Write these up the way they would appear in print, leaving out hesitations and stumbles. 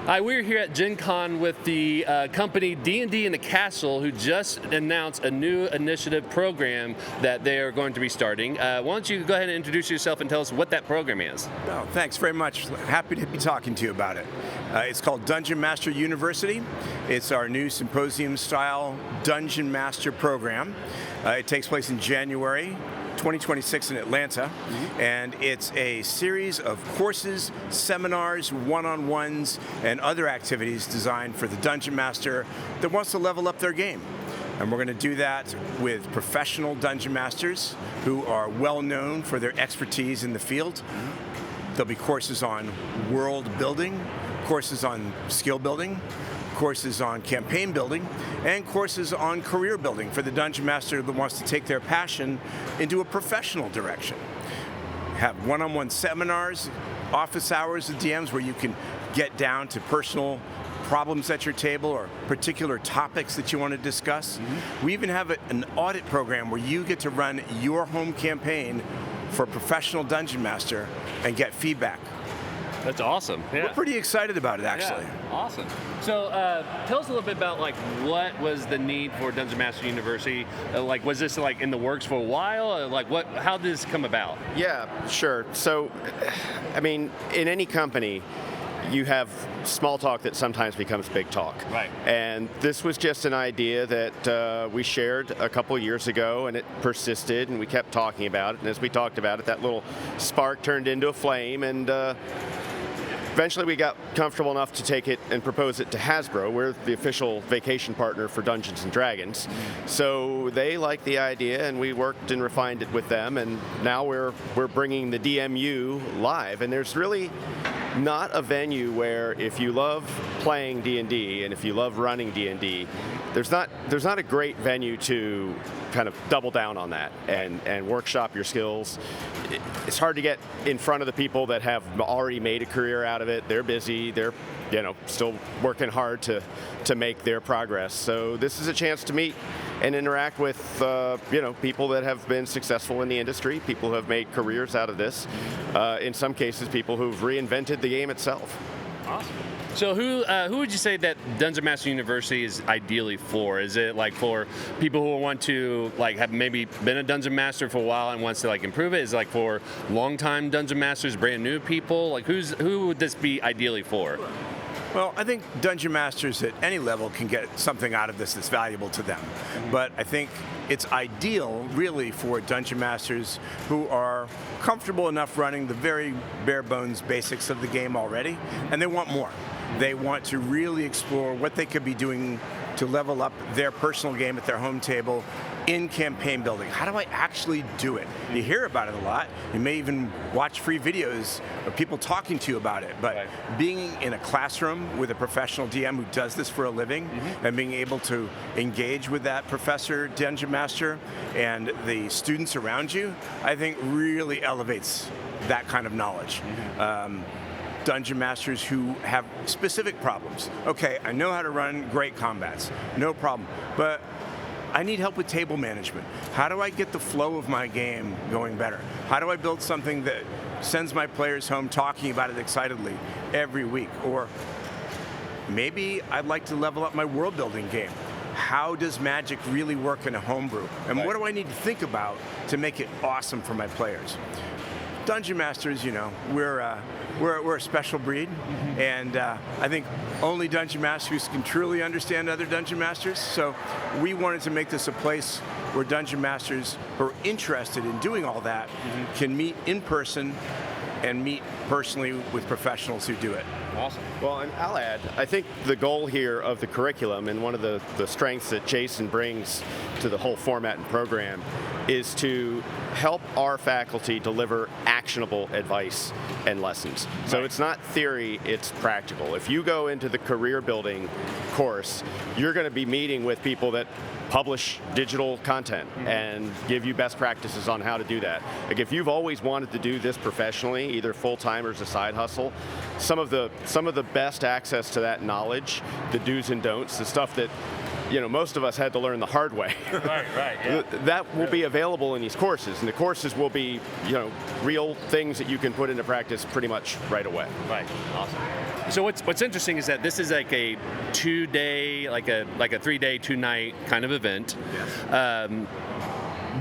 Hi, we're here at GenCon with the company D&D In A Castle, who just announced a new initiative program that they are going to be starting. Why don't you go ahead and introduce yourself and tell us what that program is? Oh, thanks very much. Happy to be talking to you about it. It's called Dungeon Master University. It's our new symposium-style Dungeon Master program. It takes place in January 2026 in Atlanta, and it's a series of courses, seminars, one-on-ones, and other activities designed for the Dungeon Master that wants to level up their game. And we're going to do that with professional Dungeon Masters who are well known for their expertise in the field. There'll be courses on world building, courses on skill building, courses on campaign building, and courses on career building for the Dungeon Master that wants to take their passion into a professional direction. Have one-on-one seminars, office hours with DMs where you can get down to personal problems at your table or particular topics that you want to discuss. We even have an audit program where you get to run your home campaign for a professional Dungeon Master and get feedback. That's awesome. Yeah. We're pretty excited about it, actually. Yeah, awesome. So tell us a little bit about what was the need for Dungeon Master University? Was this in the works for a while? How did this come about? Yeah, sure. So, I mean, in any company, you have small talk that sometimes becomes big talk. Right. And this was just an idea that we shared a couple years ago, and it persisted, and we kept talking about it. And as we talked about it, that little spark turned into a flame, and eventually we got comfortable enough to take it and propose it to Hasbro. We're the official vacation partner for Dungeons & Dragons. So they liked the idea, and we worked and refined it with them, and now we're bringing the DMU live. And there's really not a venue where if you love playing D&D and if you love running D&D, there's not a great venue to kind of double down on that and workshop your skills. It's hard to get in front of the people that have already made a career out of it. They're busy. They're still working hard to make their progress. So this is a chance to meet and interact with people that have been successful in the industry, people who have made careers out of this. In some cases, people who've reinvented the game itself. Awesome. So who would you say that Dungeon Master University is ideally for? Is it for people who want to have maybe been a Dungeon Master for a while and wants to improve it? Is it for longtime Dungeon Masters, brand new people? Who would this be ideally for? Well, I think Dungeon Masters at any level can get something out of this that's valuable to them. But I think it's ideal, really, for Dungeon Masters who are comfortable enough running the very bare bones basics of the game already, and they want more. They want to really explore what they could be doing to level up their personal game at their home table in campaign building. How do I actually do it? You hear about it a lot. You may even watch free videos of people talking to you about it. But being in a classroom with a professional DM who does this for a living and being able to engage with that professor, Dungeon Master, and the students around you, I think really elevates that kind of knowledge. Dungeon Masters who have specific problems. Okay, I know how to run great combats, no problem, but I need help with table management. How do I get the flow of my game going better? How do I build something that sends my players home talking about it excitedly every week? Or maybe I'd like to level up my world building game. How does magic really work in a homebrew? And what do I need to think about to make it awesome for my players? Dungeon Masters, we're a special breed, and I think only Dungeon Masters can truly understand other Dungeon Masters. So we wanted to make this a place where Dungeon Masters who are interested in doing all that can meet in person and meet personally with professionals who do it. Awesome. Well, and I'll add, I think the goal here of the curriculum and one of the strengths that Jason brings to the whole format and program is to help our faculty deliver actionable advice and lessons. So it's not theory, it's practical. If you go into the career building course, you're going to be meeting with people that publish digital content and give you best practices on how to do that. If you've always wanted to do this professionally, either full-time or as a side hustle, some of the best access to that knowledge, the do's and don'ts, the stuff that most of us had to learn the hard way. Right, yeah. That will be available in these courses, and the courses will be, real things that you can put into practice pretty much right away. Right. Awesome. So what's interesting is that this is like a 2-day, like a 3-day, 2-night kind of event. Yes.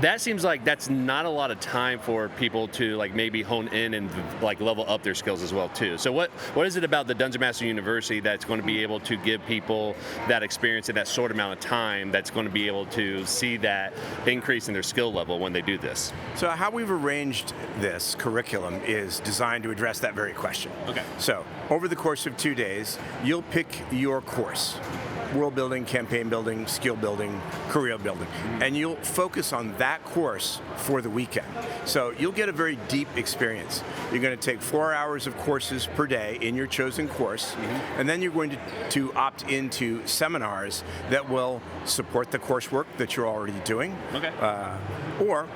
That seems like that's not a lot of time for people to like maybe hone in and like level up their skills as well too. So what is it about the Dungeon Master University that's going to be able to give people that experience in that short amount of time that's going to be able to see that increase in their skill level when they do this? So how we've arranged this curriculum is designed to address that very question. Okay. So over the course of 2 days, you'll pick your course. World building, campaign building, skill building, career building. And you'll focus on that course for the weekend. So you'll get a very deep experience. You're going to take 4 hours of courses per day in your chosen course, and then you're going to opt into seminars that will support the coursework that you're already doing, or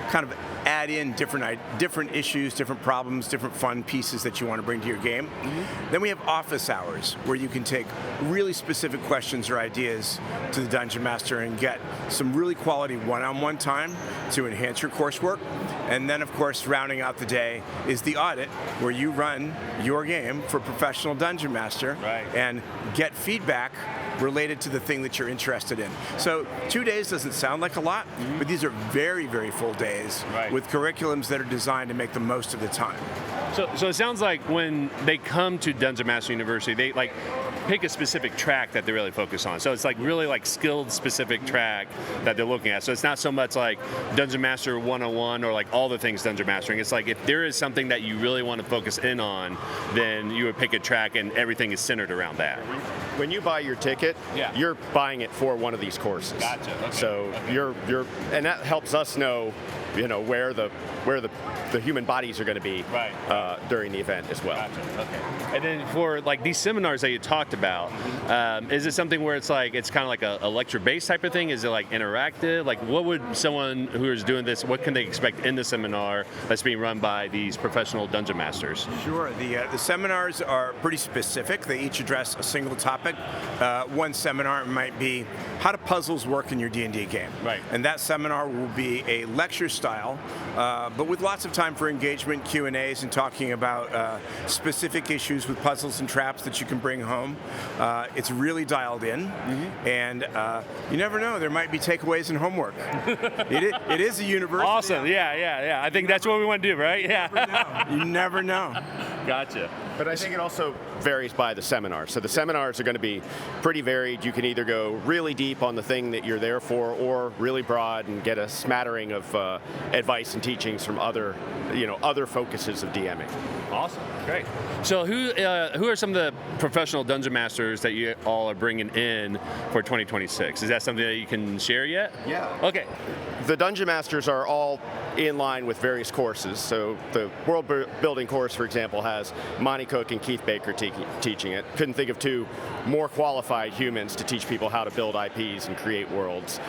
kind of add in different issues, different problems, different fun pieces that you want to bring to your game. Then we have office hours where you can take really specific questions or ideas to the Dungeon Master and get some really quality one-on-one time to enhance your coursework. And then, of course, rounding out the day is the audit, where you run your game for professional Dungeon Master and get feedback related to the thing that you're interested in. So 2 days doesn't sound like a lot, but these are very, very full days with curriculums that are designed to make the most of the time. So it sounds like when they come to Dungeon Master University, they like pick a specific track that they really focus on. So it's like really like skilled specific track that they're looking at. So it's not so much like Dungeon Master 101 or like all the things Dungeon Mastering. It's like if there is something that you really want to focus in on, then you would pick a track and everything is centered around that. When you buy your ticket, you're buying it for one of these courses. Gotcha. Okay. So you're and that helps us know, where the human bodies are going to be during the event as well. Gotcha. Okay. And then for like these seminars that you talked about, is it something where it's kind of like a lecture-based type of thing? Is it like interactive? Like what would someone who is doing this, what can they expect in the seminar that's being run by these professional Dungeon Masters? Sure. The seminars are pretty specific. They each address a single topic. One seminar might be how do puzzles work in your D&D game? Right. And that seminar will be a lecture style, but with lots of time for engagement, Q&As, and talking about specific issues with puzzles and traps that you can bring home. It's really dialed in, and you never know, there might be takeaways and homework. It is a university. Awesome. Yeah. I think that's what we want to do, right? Yeah. You never know. Gotcha. But I think it also varies by the seminar. So the seminars are going to be pretty varied. You can either go really deep on the thing that you're there for, or really broad and get a smattering of advice and teachings from other focuses of DMing. Awesome, great. So who are some of the professional Dungeon Masters that you all are bringing in for 2026? Is that something that you can share yet? Yeah. Okay. The Dungeon Masters are all in line with various courses. So the World Building course, for example, has Monty Cook and Keith Baker teaching it. Couldn't think of two more qualified humans to teach people how to build IPs and create worlds.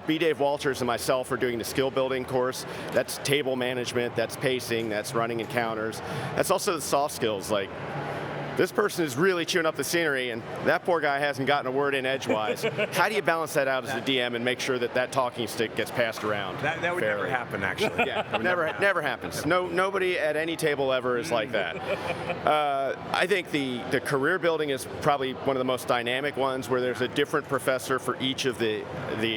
B. Dave Walters and myself are doing the skill building course. That's table management, that's pacing, that's running encounters. That's also the soft skills, like this person is really chewing up the scenery and that poor guy hasn't gotten a word in edgewise. How do you balance that out as a DM and make sure that that talking stick gets passed around? That would never happen, actually. Yeah, never happens. Nobody at any table ever is like that. I think the career building is probably one of the most dynamic ones, where there's a different professor for each of the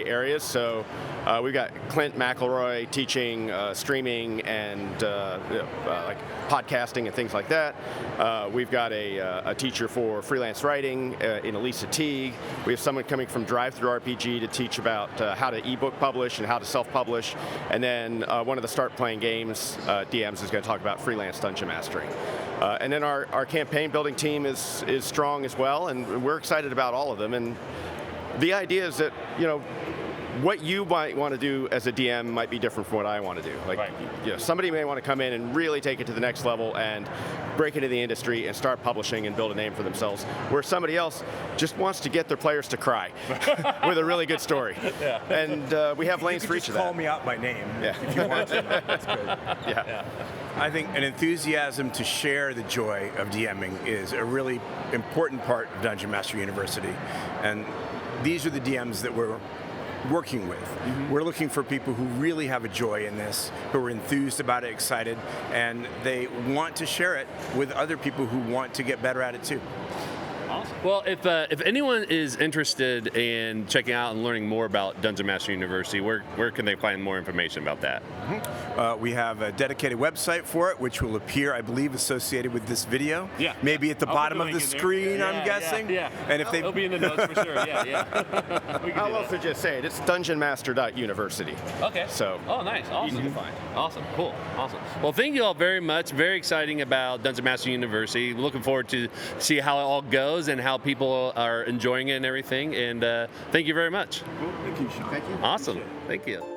areas. So we've got Clint McElroy teaching streaming and like podcasting and things like that. We've got a teacher for freelance writing in Elisa Teague. We have someone coming from Drive-Thru RPG to teach about how to ebook publish and how to self-publish. And then one of the Start Playing Games DMs is going to talk about freelance dungeon mastering. And then our campaign building team is strong as well, and we're excited about all of them. And the idea is that, what you might want to do as a DM might be different from what I want to do. Like, somebody may want to come in and really take it to the next level and break into the industry and start publishing and build a name for themselves, where somebody else just wants to get their players to cry with a really good story. Yeah. And we have lanes for each of that. Call me out by name if you want to. That's good. Yeah. I think an enthusiasm to share the joy of DMing is a really important part of Dungeon Master University. And these are the DMs that we're working with. We're looking for people who really have a joy in this, who are enthused about it, excited, and they want to share it with other people who want to get better at it too. Awesome. Well, if anyone is interested in checking out and learning more about Dungeon Master University, where can they find more information about that? We have a dedicated website for it, which will appear, I believe, associated with this video. Yeah. Maybe at the I'll bottom put of the the link in there. screen, Yeah, I'm guessing. Yeah. And if they It'll be in the notes for sure. Yeah. We can I'll do that. also just say it. It's dungeonmaster.university. Okay. So Oh, nice. Awesome. easy to find. Awesome. Cool. Awesome. Well, thank you all very much. Very exciting about Dungeon Master University. Looking forward to see how it all goes and how people are enjoying it and everything. And thank you very much. Thank you, Sean. Thank you. Awesome. Thank you.